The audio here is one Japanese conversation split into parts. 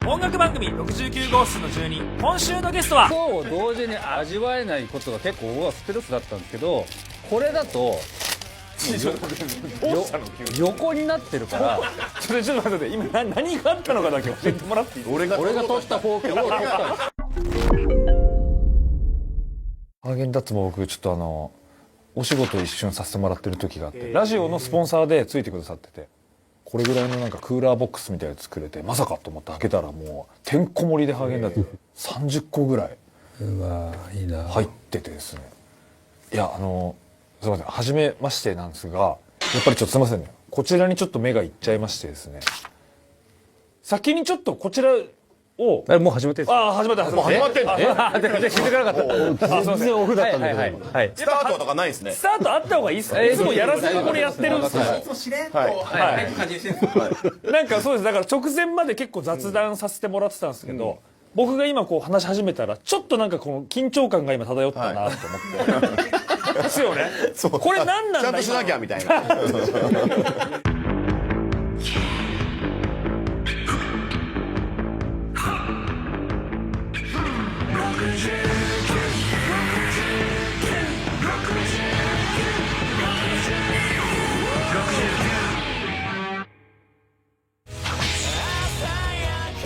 音楽番組69号室の住人、今週のゲストは層を同時に味わえないことが結構僕はストレスだったんですけど、これだと横になってるからちょっと待って、今何があったのかだけ教えてもらっていい？俺が取ったフォークを取ったんです。ハーゲンダッツも僕ちょっとお仕事一瞬させてもらってる時があって、ラジオのスポンサーでついてくださってて、これぐらいのなんかクーラーボックスみたいなの作れて、まさかと思って開けたらもうてんこ盛りでハーゲンダッツ30個ぐらいうわいいな入っててですね。いやすいません、初めましてなんですが、やっぱりちょっとすいませんね、こちらにちょっと目がいっちゃいましてですね、先にちょっとこちらをもう始まってるんですか？ああ、始まったもう始まってんの？じゃあ聞いてくれなかった。全然オフだったんだけど。はいスタートとかないですね。スタートあった方がいいっすね。いつもやらずにこれやってるんですよ。なんかそうです。だから直前まで結構雑談させてもらってたんですけど、僕が今こう話し始めたらちょっとなんかこの緊張感が今漂ったなと思って。ですよね。これ何なんだ。ちゃんとしなきゃみたいな。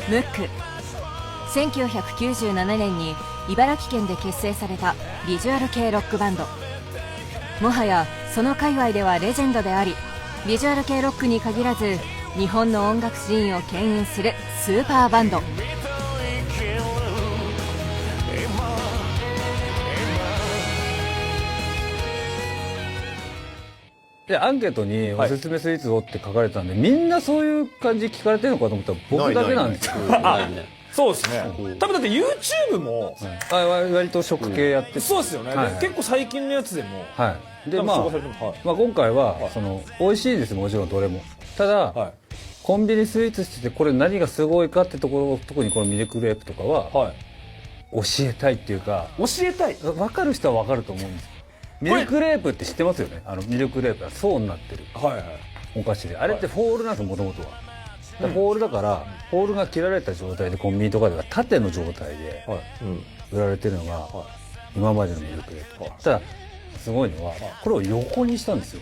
ムック。1997年に茨城県で結成されたビジュアル系ロックバンド。もはやその界隈ではレジェンドであり、ビジュアル系ロックに限らず日本の音楽シーンを牽引するスーパーバンド。でアンケートにおすすめスイーツをって書かれてたんで、みんなそういう感じ聞かれてるのかと思ったら僕だけなんですよ。そうですね。多分だって YouTube も割と食系やってて、そうですよね。結構最近のやつでも。はい。でまあ今回は美味しいですもちろんどれも。ただコンビニスイーツしててこれ何がすごいかってところ、特にこのミルクレープとかは教えたいっていうか、教えたい。分かる人は分かると思うんです。ミルクレープって知ってますよね？ミルクレープは層になってるお菓子で、あれってホールなんですよ、もともとは。ホールだからホールが切られた状態でコンビニとかでは縦の状態で売られてるのが今までのミルクレープ。ただすごいのはこれを横にしたんですよ。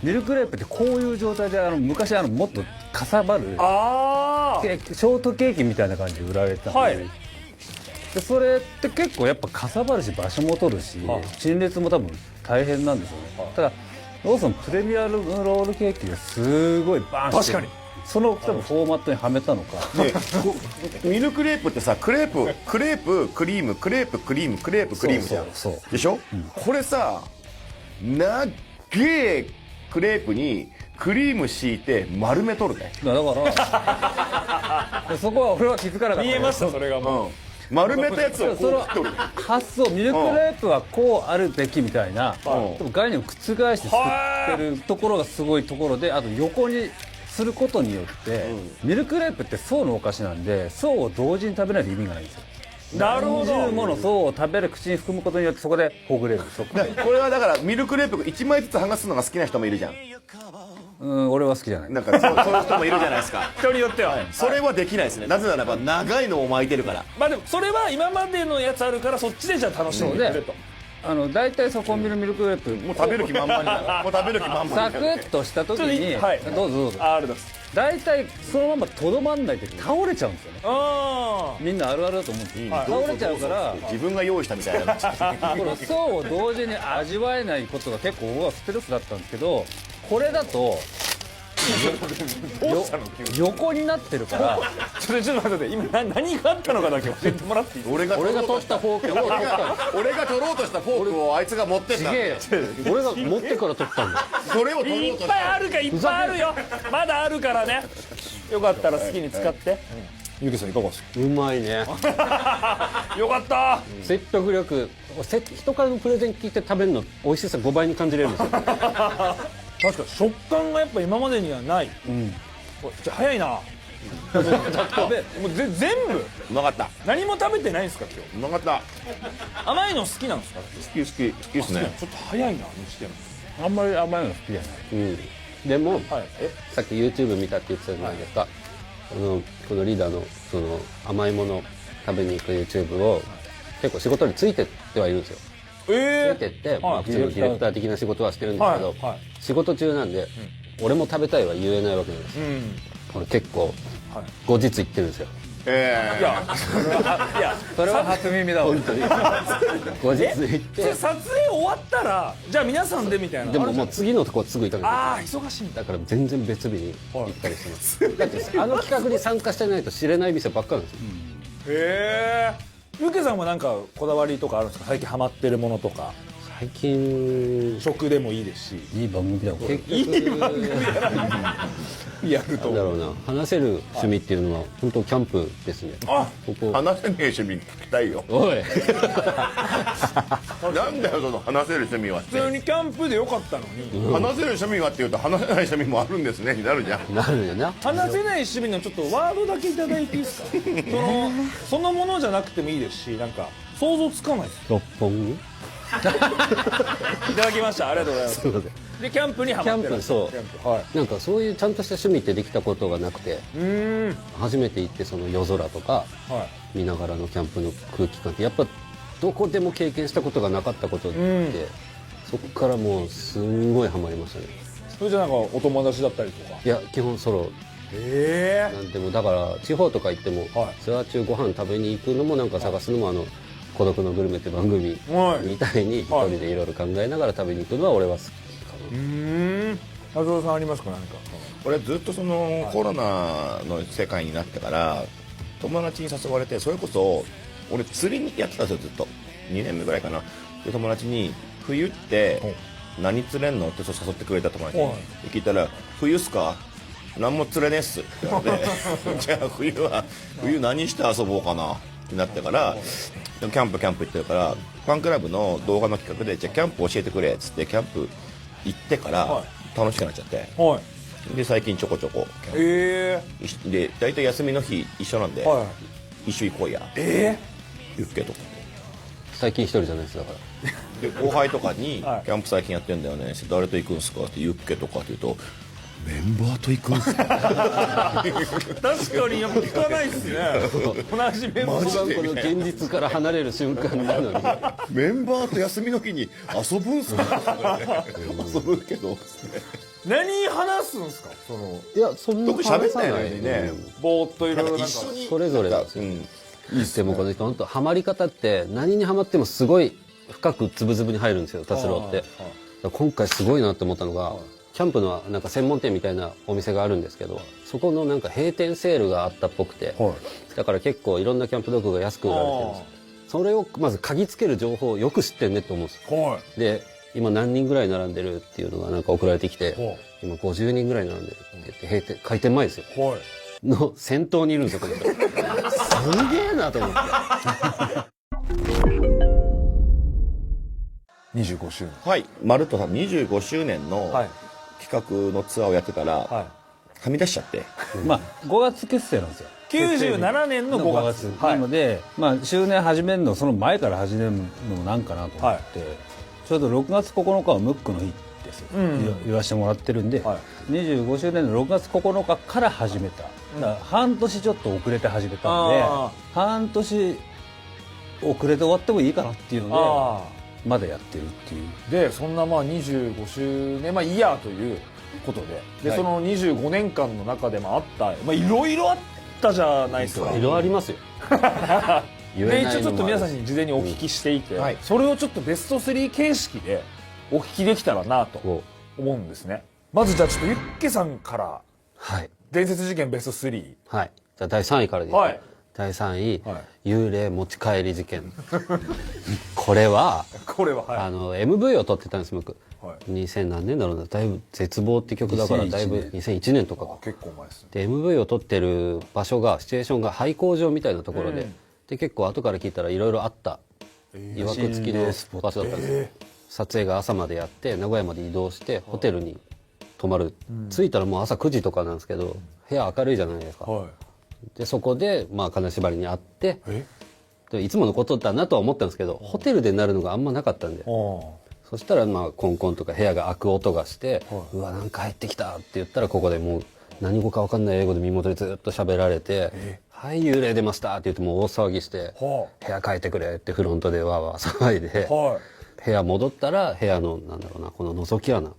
ミルクレープってこういう状態で昔もっとかさばるショートケーキみたいな感じで売られてたんで、それって結構やっぱかさばるし場所も取るし陳列も多分大変なんですよね。ただローソンプレミアムロールケーキがすごいバーンって、確かにその多分フォーマットにはめたのか。ミルクレープってさ、クレープクリーム、クレープクリーム、クレープクリームじゃんでしょ。これさ、なっげえクレープにクリーム敷いて丸めとるね。だからそこは俺は気づかなかった。見えました、それがもう丸めたやつをこう切っとる。発想、ミルクレープはこうあるべきみたいな概念を覆して作ってるところがすごいところで、あと横にすることによってミルクレープって層のお菓子なんで、層を同時に食べないと意味がないんですよ。なるほど。何十もの層を食べる、口に含むことによってそこでほぐれる。これはだからミルクレープ1枚ずつ剥がすのが好きな人もいるじゃん。俺は好きじゃない。なんかそういう人もいるじゃないですか。人によってはそれはできないですね。なぜならば長いのを巻いてるから。まあでもそれは今までのやつあるから、そっちでじゃあ楽しんでくれと。大体コンビニのミルクレープもう食べる気満々になる。もう食べる気満々サクッとした時にどうぞどうぞ。あるです。大体そのままとどまんないで倒れちゃうんですよね。みんなあるあるだと思うんです。倒れちゃうから自分が用意したみたいな。この層を同時に味わえないことが結構僕はストレスだったんですけど、これだと横になってるから。ちょっと待って、今何があったのかだけ教えてもらっていい？俺が取ったフォークを取った俺が取ろうとしたフォークをあいつが持ってった。俺が持ってから取ったんだ。それを取ろうとした。いっぱいあるか、いっぱいあるよ。まだあるからね。よかったら好きに使って。ゆうけさんいかがですか？うまいね。よかった。説得力。人からのプレゼン聞いて食べるの美味しさ5倍に感じれるんですよ。確かに食感がやっぱ今までにはない。じゃ早いな。もう全部うまかった。何も食べてないんですか今うまかった。日？甘いの好きなんですか？好きですね。ちょっと早いなにしても。あんまり甘いの好きじゃない。でも、はいさっき YouTube 見たって言ってたじゃないですか、このリーダーのその甘いもの食べに行く YouTube を結構仕事についてってはいるんですよ。ついてって、まあ、普通のディレクター的な仕事はしてるんですけど、はいはい仕事中なんで、俺も食べたいは言えないわけなんですよ。これ結構、後日言ってるんですよ。いやそれは初耳だわ。本当に後日言って撮影終わったらじゃあ皆さんでみたいなでももう次のとこすぐ行かないああ忙しいんだだから全然別日に行ったりしてます、だってあの企画に参加してないと知れない店ばっかなんですよ、へえユケさんもなんかこだわりとかあるんですか最近ハマってるものとか最近食でもいいですしいい番組だよ。結局いい番組やるとなんだろうな話せる趣味っていうのは本当キャンプですね。あここ話せねえ趣味聞きたいよ。おいなんだよその話せる趣味はって。普通にキャンプでよかったのに話せる趣味はって言うと話せない趣味もあるんですねになるじゃん。なるよな。話せない趣味のちょっとワードだけいただいていいですかそのものじゃなくてもいいですしなんか想像つかないです六本木いただきましたありがとうございますすいませんでキャンプにハマってるキャンプそうキャンプはいなんかそういうちゃんとした趣味ってできたことがなくて初めて行ってその夜空とかはい見ながらのキャンプの空気感ってやっぱどこでも経験したことがなかったことってそこからもうすんごいハマりましたね。それじゃなんかお友達だったりとかいや基本ソロええなんでもだから地方とか行ってもはいツアー中ご飯食べに行くのもなんか探すのも孤独のグルメって番組はいみたいに一人でいろいろ考えながら食べに行くのは俺は好きか松尾さんありますか何か俺ずっとそのコロナの世界になってから友達に誘われてそれこそ俺釣りにやってたんですよずっと2年目ぐらいかなで友達に「冬って何釣れんの?」って誘ってくれた友達にはいで聞いたら「冬っすか何も釣れねえっす」って言われてじゃあ冬何して遊ぼうかなってなってからキャンプ行ってるからファンクラブの動画の企画でじゃあキャンプ教えてくれっつってキャンプ行ってから楽しくなっちゃってはいで最近ちょこちょこキャンプえで大体休みの日一緒なんで、えはい一緒行こうやえユッケとか最近一人じゃないですだからで後輩とかにはい「キャンプ最近やってんだよね誰と行くんすか?」ってユッケとかって言うと「メンバーと行くんすか?」確かにやっぱ聞かないっすね同じメンバー一番この現実から離れる瞬間なのにメンバーと休みの日に遊ぶんすか遊ぶけど何話すんすかそのいやそんな特に喋んないのにねぼーっといろいろなんか一緒にそれぞれなんですようんでもこの人本当ハマり方って何にハマってもすごい深くつぶつぶに入るんですよ達郎って。だから今回すごいなって思ったのがキャンプのなんか専門店みたいなお店があるんですけどそこのなんか閉店セールがあったっぽくてだから結構いろんなキャンプ道具が安く売られてるんですよ。それをまず嗅ぎつける情報をよく知ってんねって思うんですよ。はで今何人ぐらい並んでるっていうのがなんか送られてきて今50人ぐらい並んでるって言って閉店開店前ですよいはいの先頭にいるんですよこの人すげえなと思って25周年はいマルトさん25周年のはい企画のツアーをやってたら、はいはみ出しちゃってまあ5月結成なんですよ。97年の5月なので、まあ周年始めるのその前から始めるのもなんかなと思って、ちょうど6月9日はムックの日ですよ、言わせてもらってるんで、25周年の6月9日から始めた。だから半年ちょっと遅れて始めたんで、半年遅れて終わってもいいかなっていうのでまだやってるっていう。でそんなまあ25周年まあイヤーということでその25年間の中でもあったまあいろいろあったじゃないですかいろいろありますよ言えでないのもあるし一応ちょっと皆さんに事前にお聞きしていて、はいそれをちょっとベスト3形式でお聞きできたらなと思うんですね。まずじゃあちょっとユッケさんからはい伝説事件ベスト3。はいじゃあ第3位からでいいですか、はい第3位、はい幽霊持ち帰り事件これはこれははいMV を撮ってたんです僕、はい2000何年だろうなだいぶ絶望って曲だからだいぶ2001年とかか結構前ですね。で MV を撮ってる場所がシチュエーションが廃工場みたいなところで、で結構後から聞いたらいろいろあったいわくつきの場所だったんです、撮影が朝までやって名古屋まで移動してホテルに泊まる、着いたらもう朝9時とかなんですけど部屋明るいじゃないですか、はいでそこでまあ金縛りに会ってでいつものことだなとは思ったんですけどホテルでなるのがあんまなかったんでそそしたらまあコンコンとか部屋が開く音がして、うわなんか入ってきたって言ったらここでもう何語か分かんない英語で身元でずっと喋られて「はい幽霊出ました」って言ってもう大騒ぎして「部屋変えてくれ」ってフロントでわーわー騒いで、部屋戻ったら部屋のなんだろうなこの覗き穴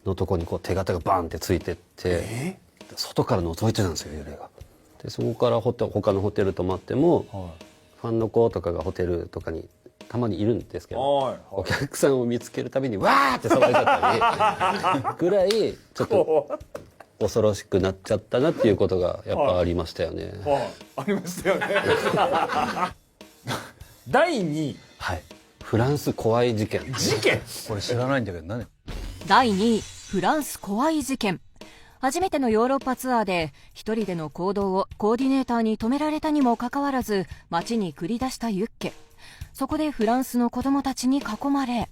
のとこにこう手形がバンってついてって、外から覗いてたんですよ幽霊が。でそこから他のホテル泊まっても、ファンの子とかがホテルとかにたまにいるんですけど、お客さんを見つけるたびにわーって騒いじゃったりぐらいちょっと恐ろしくなっちゃったなっていうことがやっぱありましたよね。ありましたよね。第2位。はい。フランス怖い事件。事件？これ知らないんだけど何？第2位、フランス怖い事件。初めてのヨーロッパツアーで一人での行動をコーディネーターに止められたにもかかわらず街に繰り出したユッケ。そこでフランスの子供たちに囲まれ、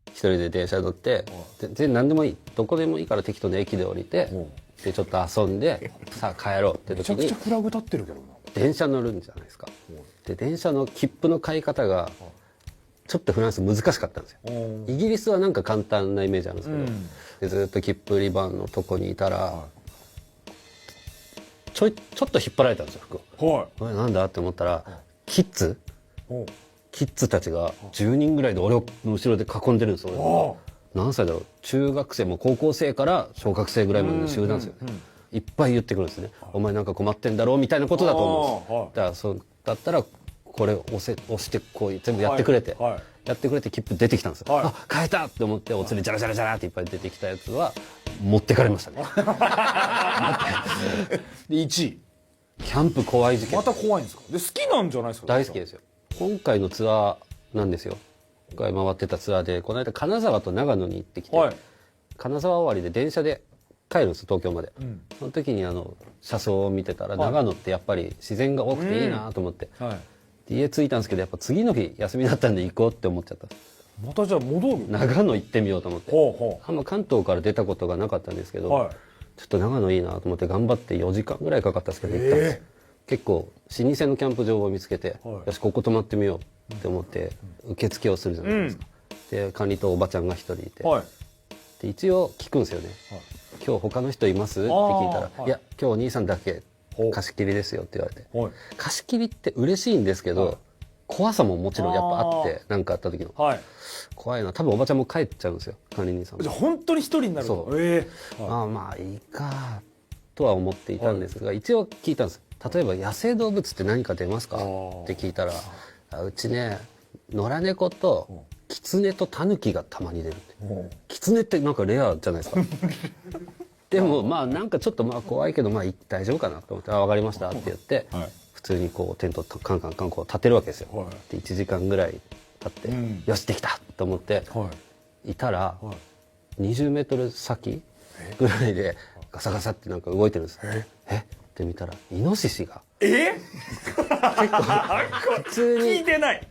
一人で電車乗って全然何でもいいどこでもいいから適当な駅で降りてでちょっと遊んでさあ帰ろうって時にめちゃくちゃフラグ立ってるけどな。電車乗るんじゃないですか。で電車の切符の買い方がちょっとフランス難しかったんですよ。イギリスはなんか簡単なイメージあるんですけど、でずっと切符売り場のとこにいたら、ちょっと引っ張られたんですよ服を。これなんだって思ったら、キッズたちが10人ぐらいで俺の後ろで囲んでるんですよ。何歳だろう、中学生も高校生から小学生ぐらいまでの集団ですよね。いっぱい言ってくるんですね。お前なんか困ってんだろうみたいなことだと思うんです。だからそうだったらこれ押してこう全部やってくれて、やってくれて切符出てきたんですよ。あ、変えたって思ってお釣りジャラジャラジャラっていっぱい出てきたやつは持ってかれましたね。で1位。キャンプ怖い事件。また怖いんですか？で好きなんじゃないですか？大好きですよ。今回のツアーなんですよ。今回回ってたツアーでこの間金沢と長野に行ってきて、金沢終わりで電車で帰るんです東京まで、その時に車窓を見てたら、長野ってやっぱり自然が多くていいなと思って、で家着いたんですけどやっぱ次の日休みだったんで行こうって思っちゃった。またじゃあ戻る？長野行ってみようと思って、あんま関東から出たことがなかったんですけど、ちょっと長野いいなと思って頑張って4時間ぐらいかかったんですけど行ったんです。結構老舗のキャンプ場を見つけて、よしここ泊まってみようって思って受付をするじゃないですか、で管理棟おばちゃんが一人いて、で一応聞くんですよね、今日他の人います？って聞いたら、いや今日お兄さんだけ貸し切りですよって言われて、貸し切りって嬉しいんですけど、怖さももちろんやっぱあって、何かあった時の、怖いな。多分おばちゃんも帰っちゃうんですよ管理人さんも。じゃあ本当に一人になるの？そう、まあいいかとは思っていたんですが、一応聞いたんです。例えば野生動物って何か出ますかって聞いたら、うちね野良猫とキツネとタヌキがたまに出るって。キツネってなんかレアじゃないですか。でもまあなんかちょっとまあ怖いけどまあ大丈夫かなと思って「あ、分かりました」って言って、普通にこうテントカンカンカンこう立てるわけですよ。で1時間ぐらい経って「よしできた!」と思っていたら、20メートル先ぐらいでガサガサってなんか動いてるんです。って見たらイノシシが結構普通に聞いてない。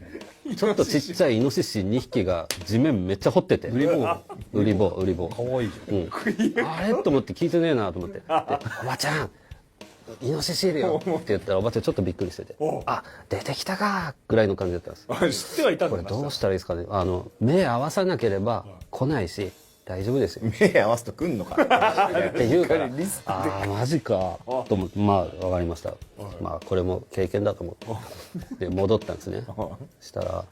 ちょっとちっちゃいイノシシ2匹が地面めっちゃ掘ってて、ウリボウかわいいじゃん、あれと思って聞いてねえなと思って、でおばちゃんイノシシいるよって言ったらおばちゃんちょっとびっくりしてて、あ出てきたかぐらいの感じだったんです。知ってはいたんだ。これどうしたらいいですかね。目合わさなければ来ないし大丈夫ですよ。目合わすと来んのかって言うから、ああマジかと思って、まあ分かりました、まあこれも経験だと思ってで戻ったんですね。したら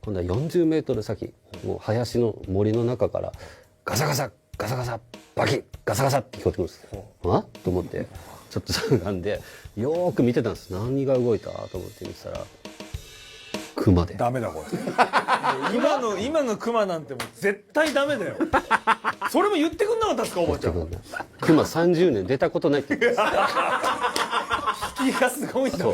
今度は40メートル先、もう林の森の中からガサガサガサガサバキッガサガサって聞こえてくるんです。あと思ってちょっとしゃがんでよーく見てたんです。何が動いたと思って見てたらクマで。ダメだこれ。今のクマなんてもう絶対ダメだよ。それも言ってくんなかったんですかおばちゃん。クマ30年出たことないって言ってます。引きがすごいんだ。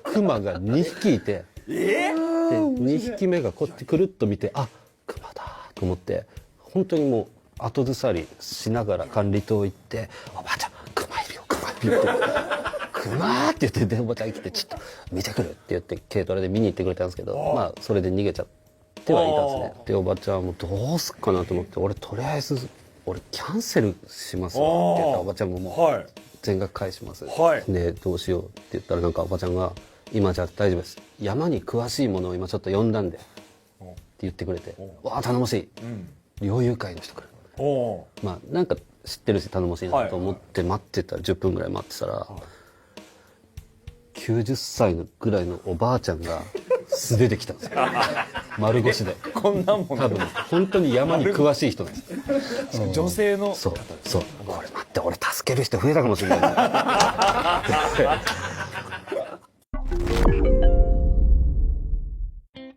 クマが2匹いて、で2匹目がこっちくるっと見て、あクマだと思って、本当にもう後ずさりしながら管理棟行って「おばあちゃんクマいるよクマいるよ」って「クマ!」って言ってでおばちゃん来て「ちょっと見てくる」って言って軽トラで見に行ってくれたんですけど、まあそれで逃げちゃってはいたんですね。でおばちゃんもどうすっかなと思って「俺とりあえず俺キャンセルしますわ」って言ったらおばちゃんももう全額返しますでどうしようって言ったらなんかおばちゃんが「今じゃ大丈夫です、山に詳しいものを今ちょっと呼んだんで」って言ってくれて、わあ頼もしい、猟友会の人来る。まあなんか知ってるし頼もしいなと思って待ってたら、10分ぐらい待ってたら、90歳のぐらいのおばあちゃんが素手で来たんですよ。丸腰で。こんなんもん多分本当に山に詳しい人なんですよ。女性のそうそう。これ待って、俺助ける人増えたかもしれない。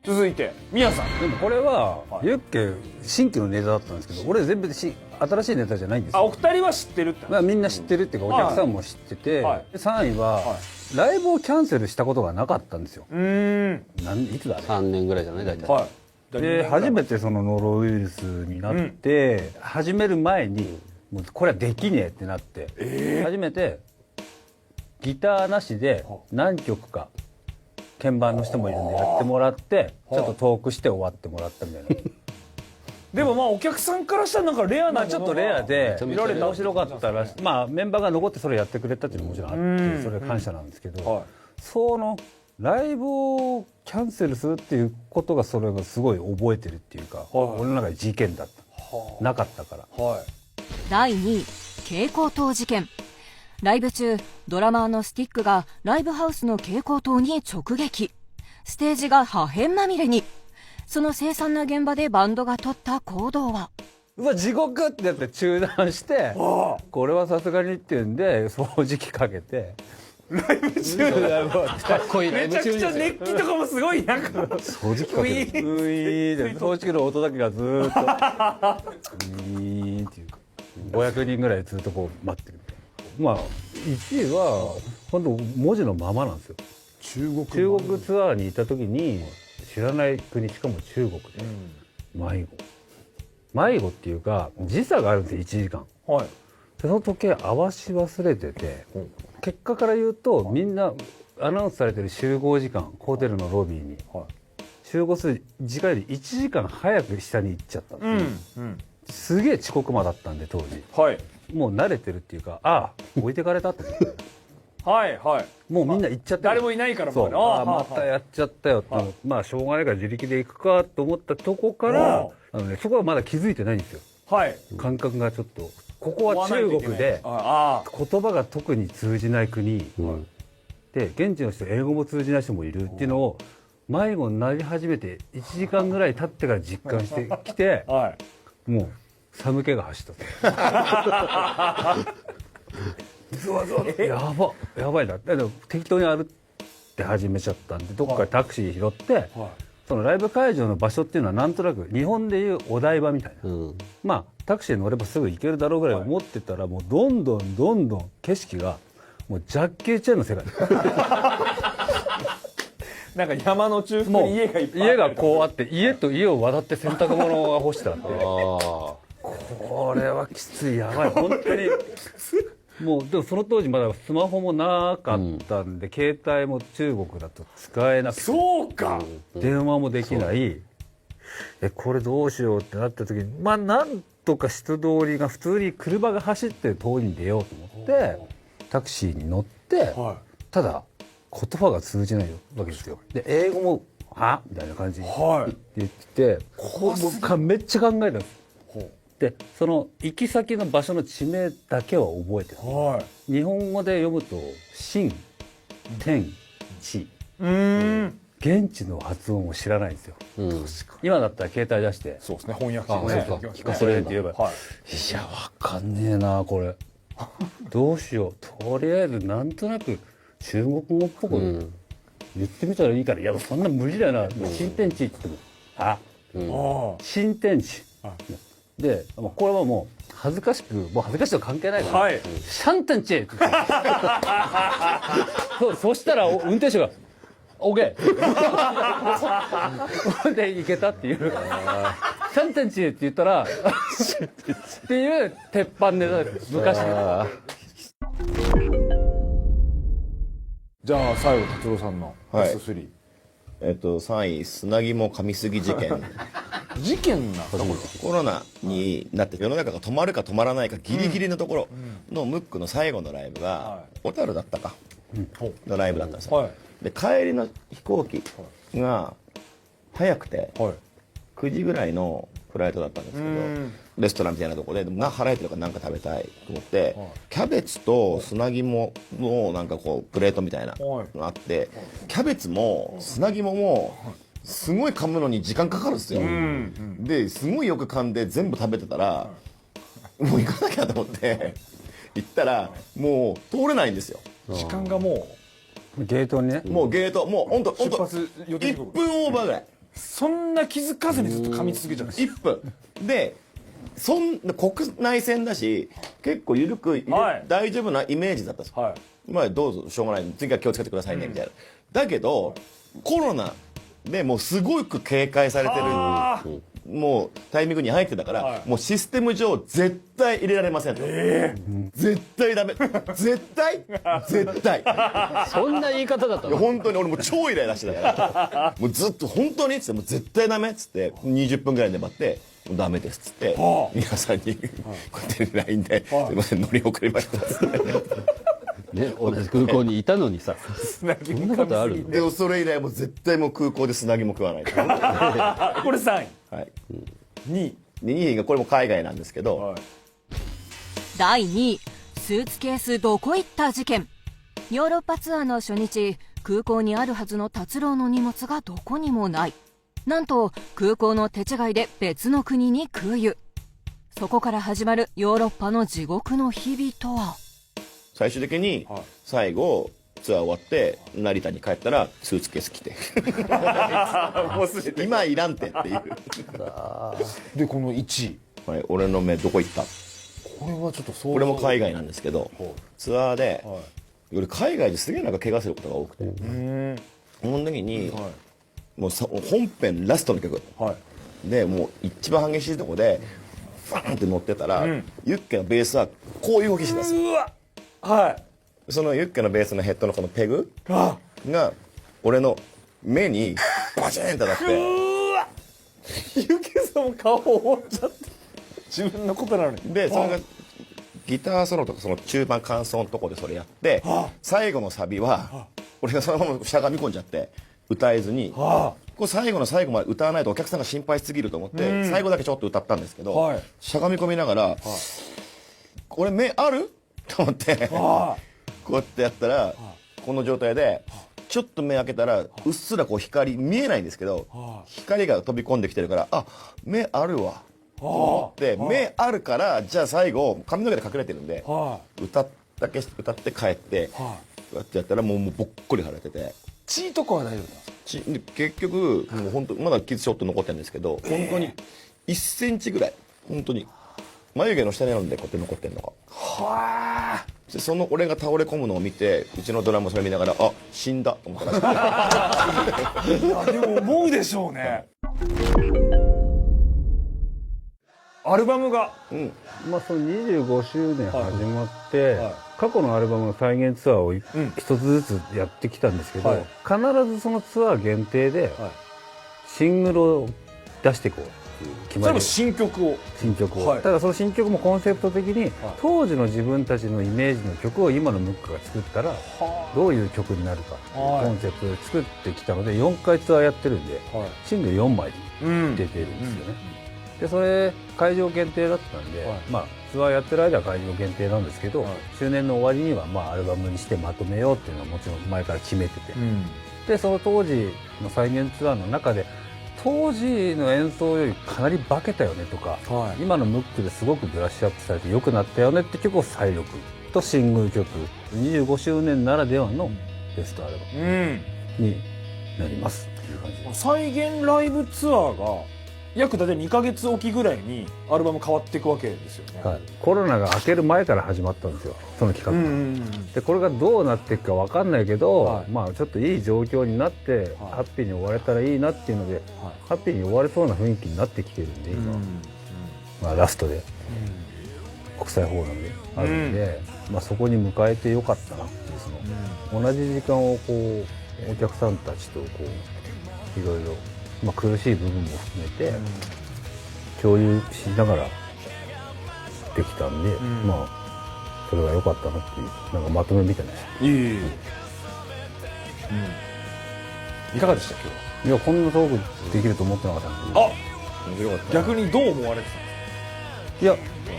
続いて宮さん。でもこれはユッケ新規のネタだったんですけど、俺全部新しいネタじゃないんですよ。お二人は知ってるって。まあみんな知ってるっていうか、お客さんも知ってて、はい3位はライブをキャンセルしたことがなかったんですよ。いつだあれ。3年ぐらいじゃない大体。はい。で初めてそのノロウイルスになって、始める前にもうこれはできねえってなって、初めてギターなしで何曲か鍵盤の人もいるんでやってもらって、ちょっとトークして終わってもらったみたいな。でもまあお客さんからしたらなんかレアなちょっとレアで見られた面白かったらしい。まあメンバーが残ってそれやってくれたっていうのももちろんあって、それは感謝なんですけど、そのライブをキャンセルするっていうことが、それがすごい覚えてるっていうか、俺の中で事件だった、なかったから。第2位蛍光灯事件。ライブ中ドラマーのスティックがライブハウスの蛍光灯に直撃。ステージが破片まみれに。その凄惨な現場でバンドが取った行動は、うわ地獄ってやって中断して、これはさすがにっていうんで掃除機かけてライブ中かっこいいめちゃくちゃ熱気とかもすごいなんか掃除機かける。ウィーンで掃除機の音だけがずーっとウィーンっていう500人ぐらいずっとこう待ってるみたいな。まあ1位は本当文字のままなんですよ。中国ツアーにいた時に知らない国、しかも中国で迷子っていうか時差があるんですよ、1時間。その時計合わし忘れてて、結果から言うとみんなアナウンスされてる集合時間、ホテルのロビーに集合する時間より1時間早く下に行っちゃったんですよ。すげえ遅刻魔だったんで当時、もう慣れてるっていうか、置いてかれたって思ってもうみんな行っちゃって、誰もいないからもうまたやっちゃったよって、まあしょうがないから自力で行くかと思ったとこから、そこはまだ気づいてないんですよ。感覚がちょっと、ここは中国で言葉が特に通じない国で、現地の人英語も通じない人もいるっていうのを迷子になり始めて1時間ぐらい経ってから実感してきて、もう寒気が走ったやばいな。だけど適当に歩って始めちゃったんで、どっかでタクシー拾って、そのライブ会場の場所っていうのはなんとなく日本でいうお台場みたいな、まあタクシーに乗ればすぐ行けるだろうぐらい思ってたら、もうどんどん景色がもうジャッキー・チェンの世界なんか山の中腹に家がいっぱいある、家がこうあって、家と家を渡って洗濯物が干してあって、これはきつい、やばい本当に。もうでもその当時まだスマホもなかったんで、携帯も中国だと使えなくて、そうか、電話もできない。これどうしようってなった時に、まあなんとか人通りが普通に車が走ってる通りに出ようと思ってタクシーに乗って、ただ言葉が通じないわけですよ。で英語も「は?」みたいな感じで言ってて、めっちゃ考えたんです。でその行き先の場所の地名だけは覚えてる。日本語で読むと「新天地」、現地の発音を知らないんですよ。今だったら携帯出してそうですね、翻訳聞かせれって言えば、いやわかんねえなこれどうしよう、とりあえずなんとなく中国語っぽく言ってみたらいいから、いやそんな無理だよな、新天地って言っても新天地で、これはもう恥ずかしくは関係ないから、シャンテンチェって言ってそしたら運転手がオーケーで行けたっていう、シャンテンチェって言ったらっていう鉄板ネタです昔。じゃあ最後達郎さんのベスト3。3位砂肝噛みすぎ事件。事件なんですか？コロナになって世の中が止まるか止まらないかギリギリのところのムックの最後のライブが小樽だったかのライブだったんですよ。で帰りの飛行機が早くて9時ぐらいのフライトだったんですけど、レストランみたいなところで腹減ってるから何か食べたいと思って、キャベツと砂肝のなんかこうプレートみたいなのがあって、キャベツも砂肝もすごい噛むのに時間かかるんですよ。ですごいよく噛んで全部食べてたら、もう行かなきゃと思って行ったらもう通れないんですよ。時間がもゲートにね。もうゲート、もうほんと出発予定時1刻分オーバーぐらい。そんな気づかずにずっと噛み続けちゃうんです。1分でそんな国内線だし結構緩く大丈夫なイメージだったんですよ。まあどうぞしょうがない、次は気をつけてくださいねみたいな。だけどコロナでもうすごく警戒されてるもうタイミングに入ってたから、もうシステム上絶対入れられませんと、絶対ダメ、絶対絶対そんな言い方だったの？本当に俺もう超イライラしてたからもうずっと本当にっつってもう絶対ダメっつって20分ぐらい粘ってダメですっつって皆さんにこうやって LINE で「すいません乗り遅れました」っつってね、同じ空港にいたのにさそんなことある？でもそれ以来もう絶対もう空港で砂肝食わないとこれ3位、はい、2位がこれも海外なんですけど、第2位、スーツケースどこ行った事件。ヨーロッパツアーの初日、空港にあるはずの達郎の荷物がどこにもない。なんと空港の手違いで別の国に空輸。そこから始まるヨーロッパの地獄の日々とは。最終的に最後ツアー終わって成田に帰ったらスーツケース来てもうすでに今いらんてっていうでこの1位、はい、俺の目どこ行った。これはちょっとそう、これも海外なんですけど、ツアーで、俺海外ですげえなんか怪我することが多くて、その時に、もう本編ラストの曲、でもう一番激しいとこでファーンって乗ってたら、ユッケのベースはこういう動きしてたんですよ。そのユッケのベースのヘッドのこのペグが俺の目にバチーンってなってゆけさんも顔を覆っちゃって自分のことなのに。でそれがギターソロとかその中盤間奏のとこでそれやって最後のサビは俺がそのまましゃがみ込んじゃって歌えずに、これ最後の最後まで歌わないとお客さんが心配しすぎると思って最後だけちょっと歌ったんですけど、しゃがみ込みながら「俺目ある?」と思ってこうやってやったらこの状態でちょっと目開けたらうっすらこう光見えないんですけど光が飛び込んできてるからあ目あるわと思って目あるからじゃあ最後髪の毛で隠れてるんで歌って帰ってこうやってやったらもうぼっこり腫れてて血とかは大丈夫なんですか？結局もう本当まだ傷ちょっと残ってるんですけど本当に1センチぐらい本当に眉毛の下にあるんでこうやって残ってるのが。でその俺が倒れ込むのを見てうちのドラムそれ見ながらあ死んだと思ったらしいいやでも思うでしょうね。アルバムが、まあその25周年始まって、過去のアルバムの再現ツアーを一つずつやってきたんですけど、必ずそのツアー限定でシングルを出していこうっていう決まり。それも新曲を、ただその新曲もコンセプト的に当時の自分たちのイメージの曲を今のムックが作ったらどういう曲になるかっていうコンセプトで作ってきたので4回ツアーやってるんでシングル4枚出てるんですよね。でそれ会場限定だったんで、まあツアーやってる間は会場限定なんですけど、周年の終わりにはまあアルバムにしてまとめようっていうのはもちろん前から決めてて、でその当時の再現ツアーの中で当時の演奏よりかなり化けたよねとか、今のムックですごくブラッシュアップされて良くなったよねって曲を再録とシングル曲25周年ならではのベストアルバムになりますっていう感じです。再現ライブツアーが約大体2ヶ月おきぐらいにアルバム変わっていくわけですよね。コロナが明ける前から始まったんですよその企画でこれがどうなっていくか分かんないけど、まあちょっといい状況になってハッピーに終われたらいいなっていうので、ハッピーに終われそうな雰囲気になってきてるんで今、まあラストで国際フォーラムであるんで、まあそこに迎えてよかったなっていうその同じ時間をこうお客さんたちとこういろいろまあ苦しい部分も含めて共有しながらできたんで、まあそれは良かったなっていうなんかまとめみたいな。いかがでした今日は？いやこんなトークできると思ってなかったんで。面白かった逆にどう思われてたんですいや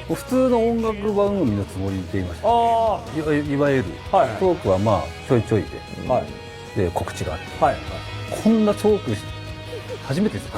普通の音楽番組のつもりでいました。か？いわゆるはいはいトークはまあちょいちょいああ、はいで告知があって、はいはい。こんなトーク初めてです。